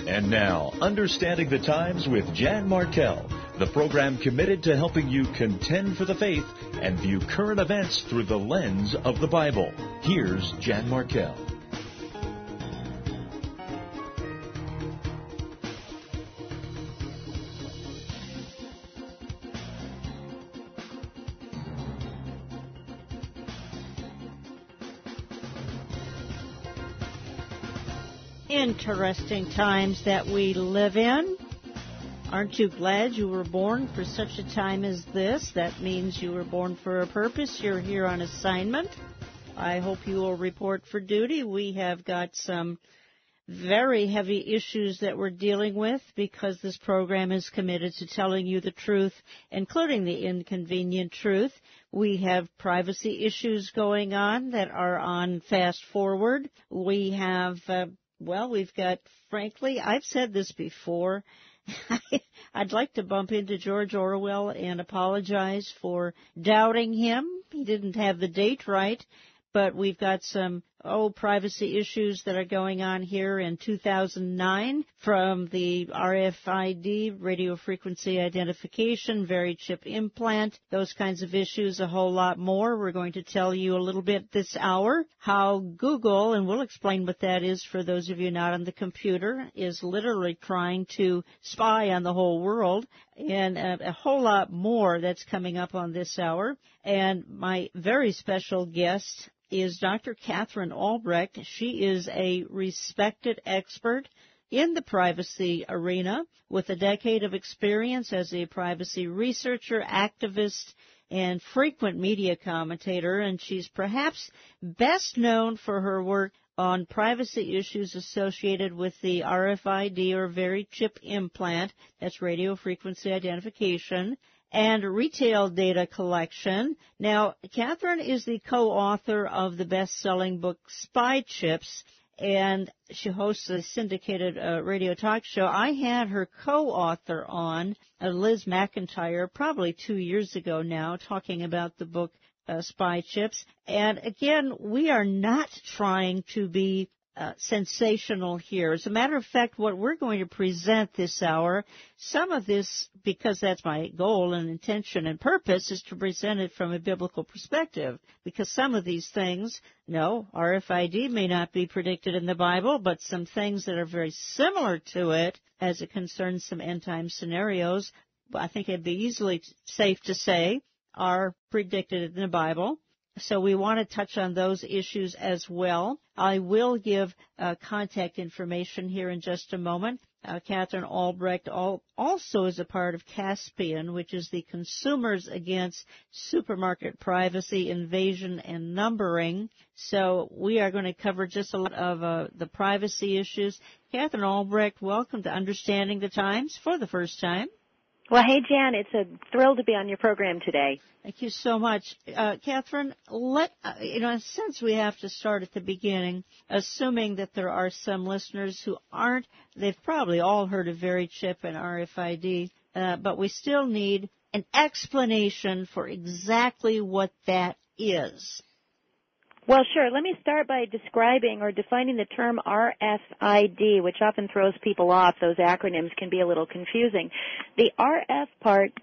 And now, Understanding the Times with Jan Markell, the program committed to helping you contend for the faith and view current events through the lens of the Bible. Here's Jan Markell. Interesting times that we live in. Aren't you glad you were born for such a time as this? That means you were born for a purpose. You're here on assignment. I hope you will report for duty. We have got some very heavy issues that we're dealing with because this program is committed to telling you the truth, including the inconvenient truth. We have privacy issues going on that are on fast forward. We have we've got, frankly, I've said this before, I'd like to bump into George Orwell and apologize for doubting him. He didn't have the date right, but we've got some privacy issues that are going on here in 2009 from the RFID, radio frequency identification, varied chip implant, those kinds of issues, a whole lot more. We're going to tell you a little bit this hour how Google, and we'll explain what that is for those of you not on the computer, is literally trying to spy on the whole world, and a whole lot more that's coming up on this hour. And my very special guest is Dr. Katherine Albrecht. She is a respected expert in the privacy arena with a decade of experience as a privacy researcher, activist, and frequent media commentator, and she's perhaps best known for her work on privacy issues associated with the RFID or varied chip implant, that's radio frequency identification, and retail data collection. Now, Katherine is the co-author of the best-selling book Spy Chips, and she hosts a syndicated radio talk show. I had her co-author on, Liz McIntyre, probably 2 years ago now, talking about the book Spy Chips. And again, we are not trying to be sensational here. As a matter of fact, what we're going to present this hour, some of this, because that's my goal and intention and purpose, is to present it from a biblical perspective. Because some of these things, RFID may not be predicted in the Bible, but some things that are very similar to it as it concerns some end-time scenarios, I think it'd be easily safe to say, are predicted in the Bible. So we want to touch on those issues as well. I will give contact information here in just a moment. Katherine Albrecht also is a part of Caspian, which is the Consumers Against Supermarket Privacy, Invasion, and Numbering. So we are going to cover just a lot of the privacy issues. Katherine Albrecht, welcome to Understanding the Times for the first time. Well, hey, Jan, it's a thrill to be on your program today. Thank you so much. Katherine, in a sense we have to start at the beginning, assuming that there are some listeners who aren't. They've probably all heard of varied chip and RFID, but we still need an explanation for exactly what that is. Well, sure. Let me start by describing or defining the term RFID, which often throws people off. Those acronyms can be a little confusing. The RF part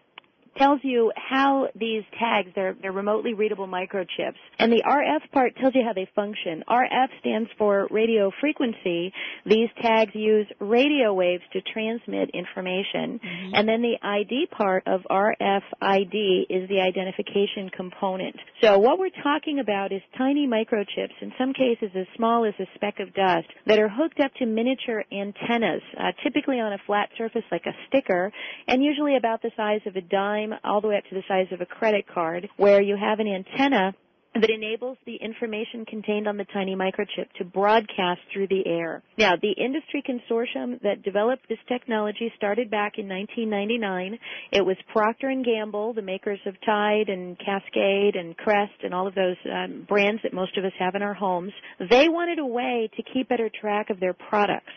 tells you how these tags, they're remotely readable microchips. And the RF part tells you how they function. RF stands for radio frequency. These tags use radio waves to transmit information. Mm-hmm. And then the ID part of RFID is the identification component. So what we're talking about is tiny microchips, in some cases as small as a speck of dust, that are hooked up to miniature antennas, typically on a flat surface like a sticker, and usually about the size of a dime all the way up to the size of a credit card, where you have an antenna that enables the information contained on the tiny microchip to broadcast through the air. Now, the industry consortium that developed this technology started back in 1999. It was Procter & Gamble, the makers of Tide and Cascade and Crest and all of those brands that most of us have in our homes. They wanted a way to keep better track of their products.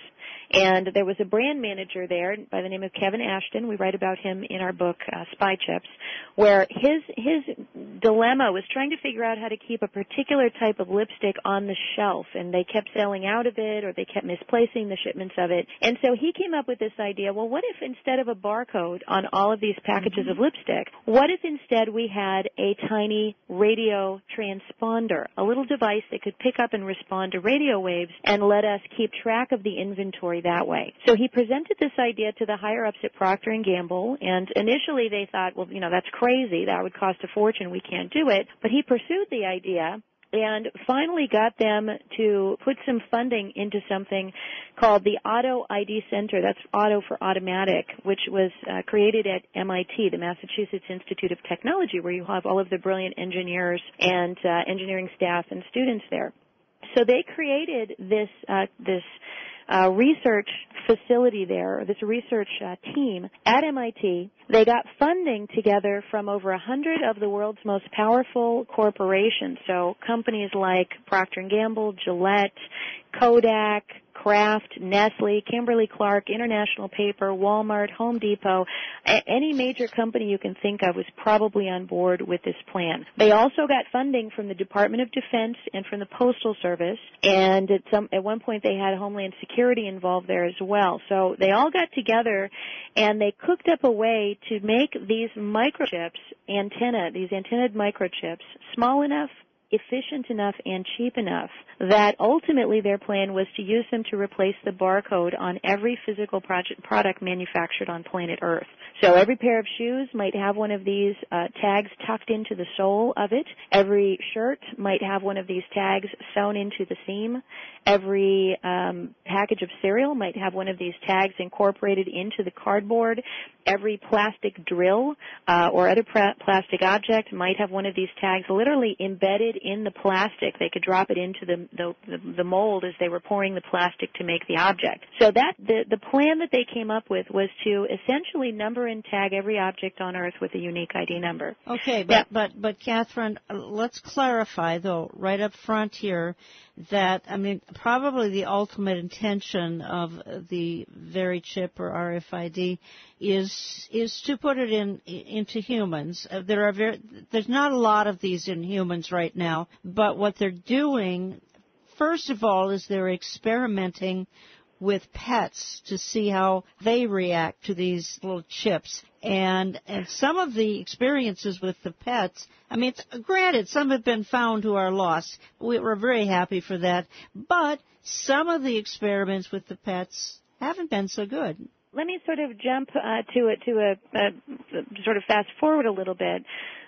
And there was a brand manager there by the name of Kevin Ashton. We write about him in our book, Spy Chips, where his dilemma was trying to figure out how to keep a particular type of lipstick on the shelf, and they kept selling out of it, or they kept misplacing the shipments of it. And so he came up with this idea, well, what if instead of a barcode on all of these packages of lipstick, what if instead we had a tiny radio transponder, a little device that could pick up and respond to radio waves and let us keep track of the inventory that way? So he presented this idea to the higher-ups at Procter & Gamble, and initially they thought, well, that's crazy. That would cost a fortune. We can't do it. But he pursued the idea and finally got them to put some funding into something called the Auto ID Center. That's auto for automatic, which was created at MIT, the Massachusetts Institute of Technology, where you have all of the brilliant engineers and engineering staff and students there. So they created this research facility there, this research team at MIT. They got funding together from over 100 of the world's most powerful corporations, so companies like Procter & Gamble, Gillette, Kodak, Kraft, Nestle, Kimberly-Clark, International Paper, Walmart, Home Depot. Any major company you can think of was probably on board with this plan. They also got funding from the Department of Defense and from the Postal Service, and at one point they had Homeland Security involved there as well. So they all got together and they cooked up a way to make these microchips, these antennaed microchips, small enough, efficient enough, and cheap enough that ultimately their plan was to use them to replace the barcode on every physical product manufactured on planet Earth. So every pair of shoes might have one of these tags tucked into the sole of it. Every shirt might have one of these tags sewn into the seam. Every package of cereal might have one of these tags incorporated into the cardboard. Every plastic drill or other plastic object might have one of these tags literally embedded in the plastic. They could drop it into the mold as they were pouring the plastic to make the object. So that the plan that they came up with was to essentially number and tag every object on Earth with a unique ID number. Okay, but Katherine, let's clarify though right up front here that probably the ultimate intention of the very chip or RFID is to put it into humans. There's not a lot of these in humans right now, but what they're doing, first of all, is they're experimenting with pets to see how they react to these little chips. And some of the experiences with the pets, granted, some have been found who are lost. We're very happy for that. But some of the experiments with the pets haven't been so good. Let me sort of jump to sort of fast forward a little bit.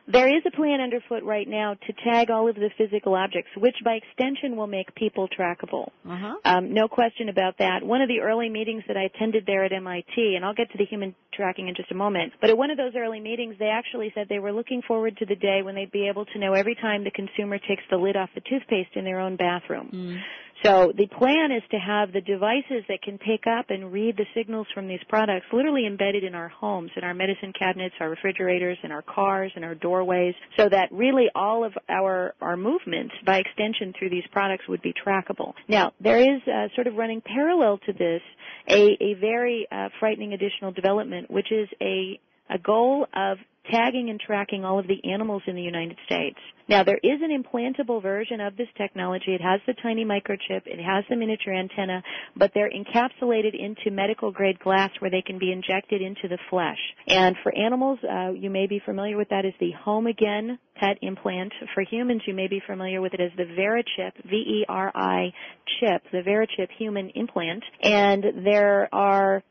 There is a plan underfoot right now to tag all of the physical objects, which by extension will make people trackable. No question about that. One of the early meetings that I attended there at MIT, and I'll get to the human tracking in just a moment, but at one of those early meetings they actually said they were looking forward to the day when they'd be able to know every time the consumer takes the lid off the toothpaste in their own bathroom. So the plan is to have the devices that can pick up and read the signals from these products literally embedded in our homes, in our medicine cabinets, our refrigerators, in our cars, in our doorways, so that really all of our movements, by extension through these products, would be trackable. Now, there is sort of running parallel to this a very frightening additional development, which is a goal of tagging and tracking all of the animals in the United States. Now, there is an implantable version of this technology. It has the tiny microchip. It has the miniature antenna, but they're encapsulated into medical-grade glass where they can be injected into the flesh. And for animals, you may be familiar with that as the Home Again pet implant. For humans, you may be familiar with it as the VeriChip, V-E-R-I chip, the VeriChip human implant. And there are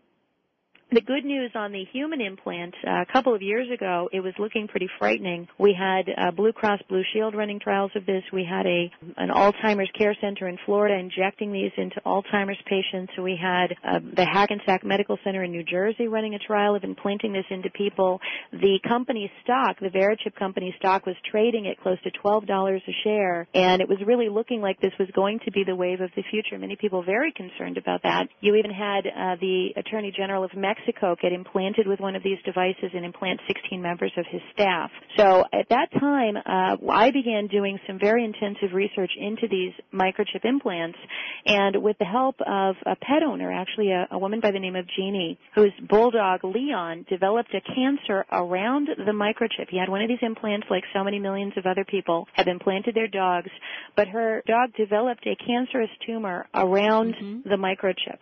the good news on the human implant, a couple of years ago, it was looking pretty frightening. We had Blue Cross Blue Shield running trials of this. We had an Alzheimer's care center in Florida injecting these into Alzheimer's patients. We had the Hackensack Medical Center in New Jersey running a trial of implanting this into people. The company's stock, the VeriChip company stock, was trading at close to $12 a share, and it was really looking like this was going to be the wave of the future. Many people very concerned about that. You even had the Attorney General of Mexico Mexico get implanted with one of these devices and implant 16 members of his staff. So at that time, I began doing some very intensive research into these microchip implants, and with the help of a pet owner, actually a woman by the name of Jeannie, whose bulldog Leon developed a cancer around the microchip. He had one of these implants like so many millions of other people have implanted their dogs, but her dog developed a cancerous tumor around the microchip.